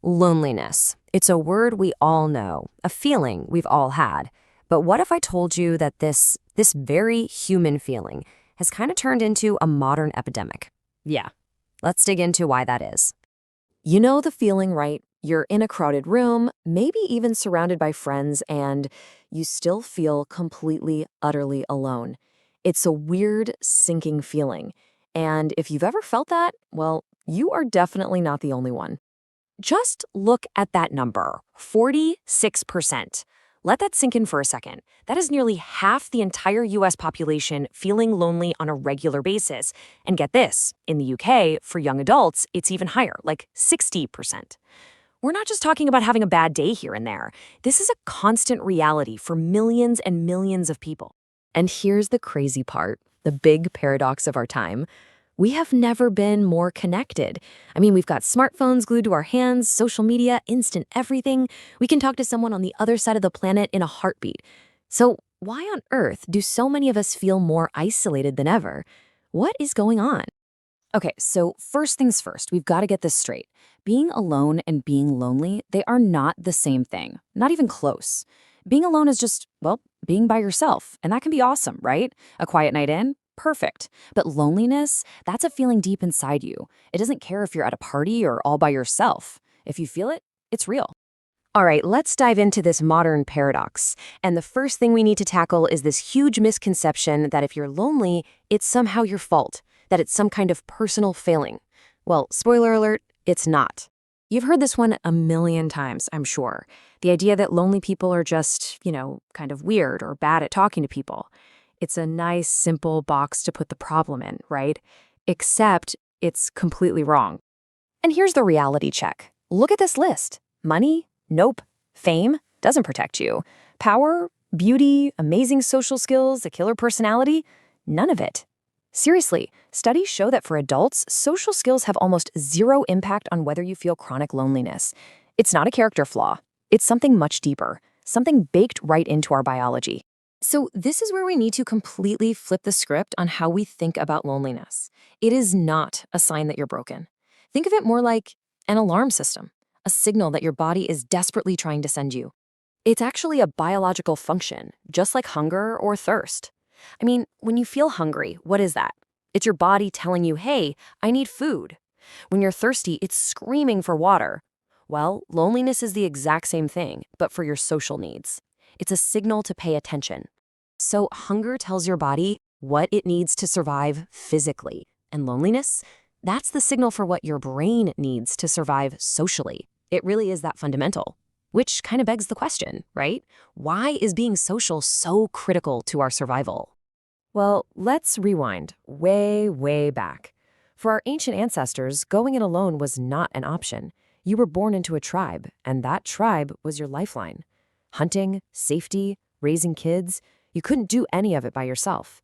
Loneliness. It's a word we all know, a feeling we've all had. But what if I told you that this very human feeling has kind of turned into a modern epidemic? Yeah, let's dig into why that is. You know the feeling, right? You're in a crowded room, maybe even surrounded by friends, and you still feel completely, utterly alone. It's a weird, sinking feeling. And if you've ever felt that, well, you are definitely not the only one. Just look at that number, 46%. Let that sink in for a second. That is nearly half the entire US population feeling lonely on a regular basis. And get this, in the UK, for young adults, it's even higher, like 60%. We're not just talking about having a bad day here and there. This is a constant reality for millions and millions of people. And here's the crazy part, the big paradox of our time. We have never been more connected. I mean, we've got smartphones glued to our hands, social media, instant everything. We can talk to someone on the other side of the planet in a heartbeat. So why on earth do so many of us feel more isolated than ever? What is going on? Okay, so first things first, we've got to get this straight. Being alone and being lonely, they are not the same thing, not even close. Being alone is just, well, being by yourself, and that can be awesome, right? A quiet night in? Perfect. But loneliness, that's a feeling deep inside you. It doesn't care if you're at a party or all by yourself. If you feel it, it's real. All right, let's dive into this modern paradox. And the first thing we need to tackle is this huge misconception that if you're lonely, it's somehow your fault, that it's some kind of personal failing. Well, spoiler alert, it's not. You've heard this one a million times, I'm sure. The idea that lonely people are just, kind of weird or bad at talking to people. It's a nice, simple box to put the problem in, right? Except it's completely wrong. And here's the reality check. Look at this list. Money? Nope. Fame? Doesn't protect you. Power? Beauty? Amazing social skills? A killer personality? None of it. Seriously, studies show that for adults, social skills have almost zero impact on whether you feel chronic loneliness. It's not a character flaw. It's something much deeper, something baked right into our biology. So this is where we need to completely flip the script on how we think about loneliness. It is not a sign that you're broken. Think of it more like an alarm system, a signal that your body is desperately trying to send you. It's actually a biological function, just like hunger or thirst. I mean, when you feel hungry, what is that? It's your body telling you, hey, I need food. When you're thirsty, it's screaming for water. Well, loneliness is the exact same thing, but for your social needs. It's a signal to pay attention. So hunger tells your body what it needs to survive physically. And loneliness? That's the signal for what your brain needs to survive socially. It really is that fundamental. Which kind of begs the question, right? Why is being social so critical to our survival? Well, let's rewind way, way back. For our ancient ancestors, going it alone was not an option. You were born into a tribe, and that tribe was your lifeline. Hunting, safety, raising kids, you couldn't do any of it by yourself.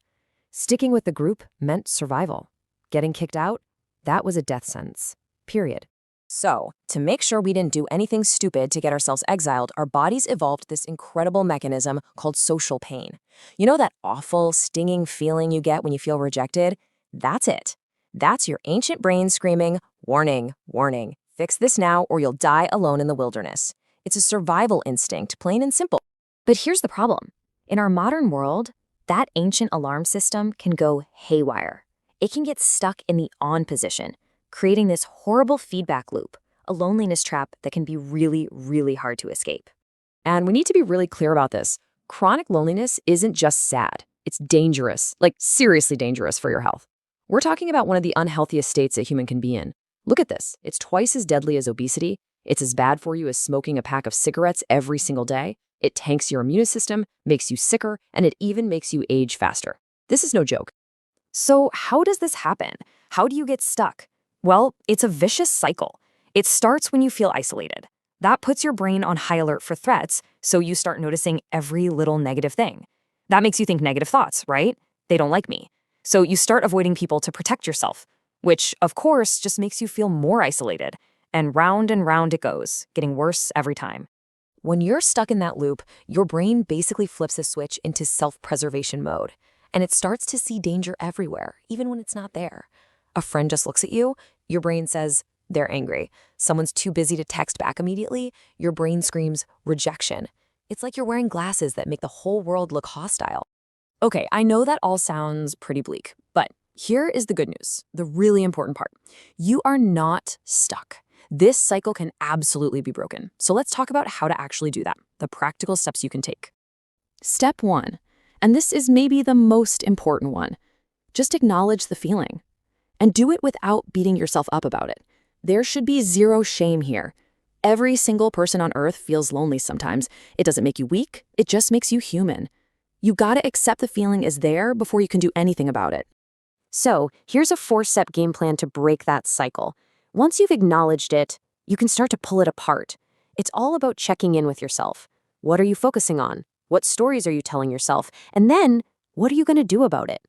Sticking with the group meant survival. Getting kicked out, that was a death sentence. Period. So, to make sure we didn't do anything stupid to get ourselves exiled, our bodies evolved this incredible mechanism called social pain. You know that awful, stinging feeling you get when you feel rejected? That's it. That's your ancient brain screaming, warning, warning, fix this now or you'll die alone in the wilderness. It's a survival instinct, plain and simple. But here's the problem. In our modern world, that ancient alarm system can go haywire. It can get stuck in the on position, creating this horrible feedback loop, a loneliness trap that can be really, really hard to escape. And we need to be really clear about this. Chronic loneliness isn't just sad. It's dangerous, like seriously dangerous for your health. We're talking about one of the unhealthiest states a human can be in. Look at this. It's twice as deadly as obesity. It's as bad for you as smoking a pack of cigarettes every single day. It tanks your immune system, makes you sicker, and it even makes you age faster. This is no joke. So how does this happen? How do you get stuck? Well, it's a vicious cycle. It starts when you feel isolated. That puts your brain on high alert for threats, so you start noticing every little negative thing. That makes you think negative thoughts, right? They don't like me. So you start avoiding people to protect yourself, which, of course, just makes you feel more isolated. And round it goes, getting worse every time. When you're stuck in that loop, your brain basically flips a switch into self-preservation mode, and it starts to see danger everywhere, even when it's not there. A friend just looks at you, your brain says, they're angry. Someone's too busy to text back immediately, your brain screams rejection. It's like you're wearing glasses that make the whole world look hostile. Okay, I know that all sounds pretty bleak, but here is the good news, the really important part. You are not stuck. This cycle can absolutely be broken. So let's talk about how to actually do that, the practical steps you can take. Step 1, and this is maybe the most important one, just acknowledge the feeling. And do it without beating yourself up about it. There should be zero shame here. Every single person on earth feels lonely sometimes. It doesn't make you weak, it just makes you human. You gotta accept the feeling is there before you can do anything about it. So, here's a 4-step game plan to break that cycle. Once you've acknowledged it, you can start to pull it apart. It's all about checking in with yourself. What are you focusing on? What stories are you telling yourself? And then, what are you gonna do about it?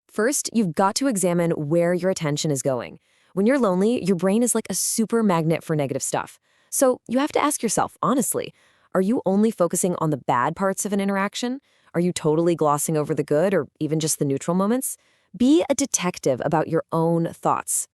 First, you've got to examine where your attention is going. When you're lonely, your brain is like a super magnet for negative stuff. So you have to ask yourself, honestly, are you only focusing on the bad parts of an interaction? Are you totally glossing over the good or even just the neutral moments? Be a detective about your own thoughts.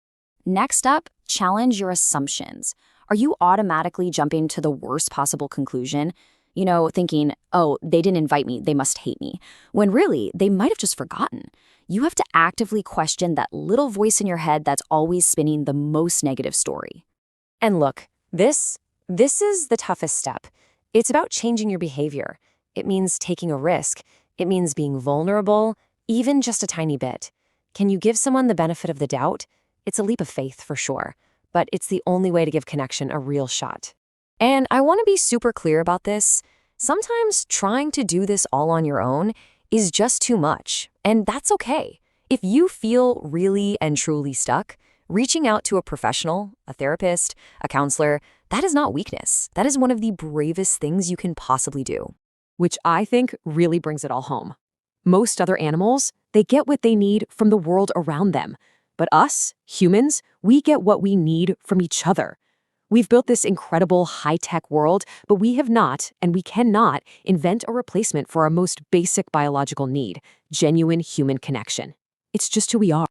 Next up, challenge your assumptions. Are you automatically jumping to the worst possible conclusion? Thinking, oh, they didn't invite me, they must hate me. When really, they might have just forgotten. You have to actively question that little voice in your head that's always spinning the most negative story. And look, this is the toughest step. It's about changing your behavior. It means taking a risk. It means being vulnerable, even just a tiny bit. Can you give someone the benefit of the doubt? It's a leap of faith for sure, but it's the only way to give connection a real shot. And I want to be super clear about this. Sometimes trying to do this all on your own is just too much, and that's okay. If you feel really and truly stuck, reaching out to a professional, a therapist, a counselor, that is not weakness. That is one of the bravest things you can possibly do. Which I think really brings it all home. Most other animals, they get what they need from the world around them. But us, humans, we get what we need from each other. We've built this incredible high-tech world, but we have not, and we cannot, invent a replacement for our most basic biological need, genuine human connection. It's just who we are.